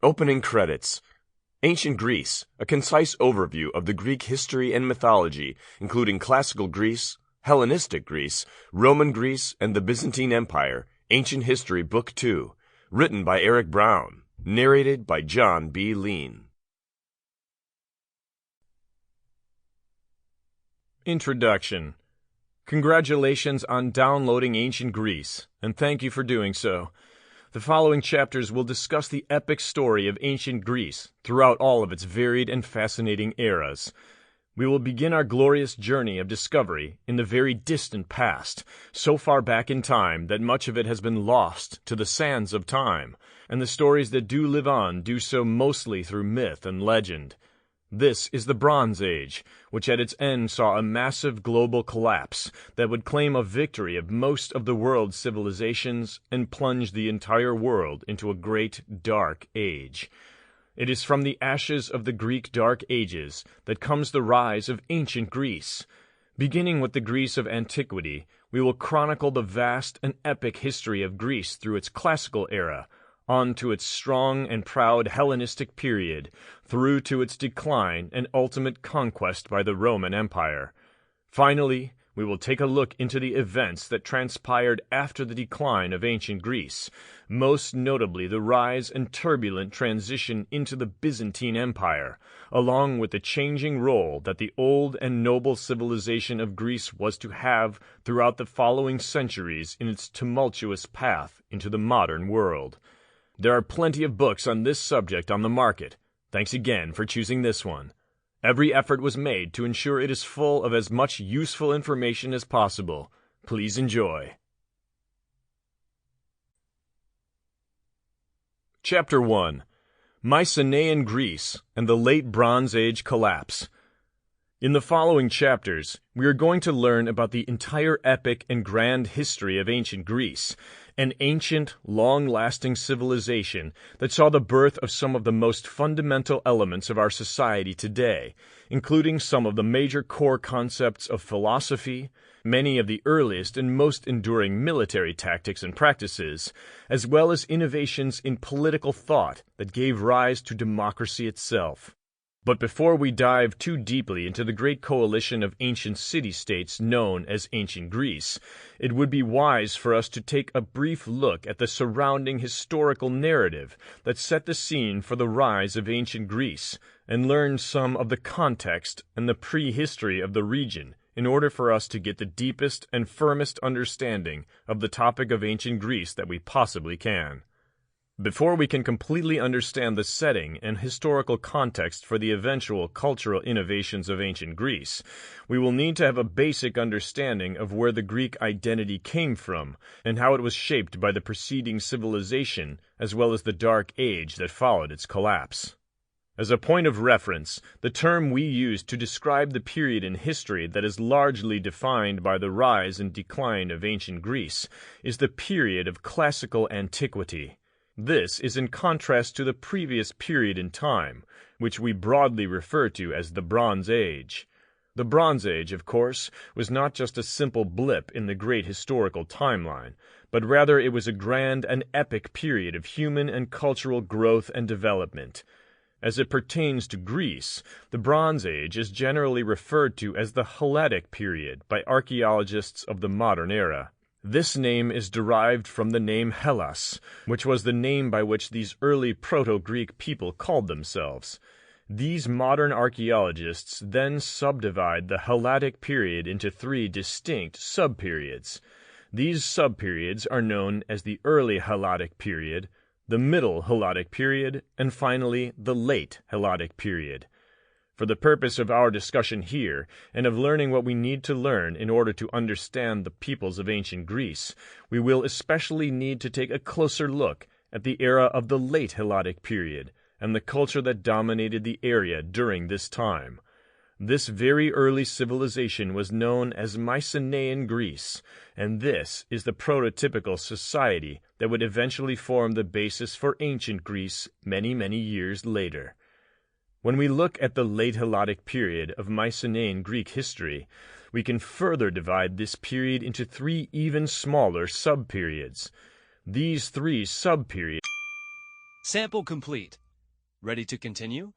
Opening credits. Ancient Greece, a concise overview of the Greek history and mythology, including classical Greece, Hellenistic Greece, Roman Greece, and the Byzantine Empire. Ancient History, Book 2. Written by Eric Brown. Narrated by John B. Leen. Introduction. Congratulations on downloading Ancient Greece, and thank you for doing so. The following chapters will discuss the epic story of ancient Greece throughout all of its varied and fascinating eras. We will begin our glorious journey of discovery in the very distant past, so far back in time that much of it has been lost to the sands of time, and the stories that do live on do so mostly through myth and legend. This is the Bronze Age, which at its end saw a massive global collapse that would claim a victory of most of the world's civilizations and plunge the entire world into a great dark age. It is from the ashes of the Greek Dark Ages that comes the rise of ancient Greece. Beginning with the Greece of antiquity, we will chronicle the vast and epic history of Greece through its classical era, on to its strong and proud Hellenistic period, through to its decline and ultimate conquest by the Roman Empire. Finally, we will take a look into the events that transpired after the decline of ancient Greece, most notably the rise and turbulent transition into the Byzantine Empire, along with the changing role that the old and noble civilization of Greece was to have throughout the following centuries in its tumultuous path into the modern world. There are plenty of books on this subject on the market. Thanks again for choosing this one. Every effort was made to ensure it is full of as much useful information as possible. Please enjoy. Chapter 1. Mycenaean Greece and the Late Bronze Age Collapse. In the following chapters, we are going to learn about the entire epic and grand history of ancient Greece, an ancient, long-lasting civilization that saw the birth of some of the most fundamental elements of our society today, including some of the major core concepts of philosophy, many of the earliest and most enduring military tactics and practices, as well as innovations in political thought that gave rise to democracy itself. But before we dive too deeply into the great coalition of ancient city-states known as ancient Greece, it would be wise for us to take a brief look at the surrounding historical narrative that set the scene for the rise of ancient Greece, and learn some of the context and the prehistory of the region in order for us to get the deepest and firmest understanding of the topic of ancient Greece that we possibly can. Before we can completely understand the setting and historical context for the eventual cultural innovations of ancient Greece, we will need to have a basic understanding of where the Greek identity came from and how it was shaped by the preceding civilization as well as the Dark Age that followed its collapse. As a point of reference, the term we use to describe the period in history that is largely defined by the rise and decline of ancient Greece is the period of classical antiquity. This is in contrast to the previous period in time, which we broadly refer to as the Bronze Age. The Bronze Age, of course, was not just a simple blip in the great historical timeline, but rather it was a grand and epic period of human and cultural growth and development. As it pertains to Greece, the Bronze Age is generally referred to as the Hellenic period by archaeologists of the modern era. This name is derived from the name Hellas, which was the name by which these early Proto-Greek people called themselves. These modern archaeologists then subdivide the Helladic period into three distinct subperiods. These subperiods are known as the Early Helladic period, the Middle Helladic period, and finally the Late Helladic period. For the purpose of our discussion here, and of learning what we need to learn in order to understand the peoples of ancient Greece, we will especially need to take a closer look at the era of the Late Helladic period and the culture that dominated the area during this time. This very early civilization was known as Mycenaean Greece, and this is the prototypical society that would eventually form the basis for ancient Greece many, many years later. When we look at the late Helladic period of Mycenaean Greek history, we can further divide this period into three even smaller sub-periods. These three sub-periods. Sample complete. Ready to continue?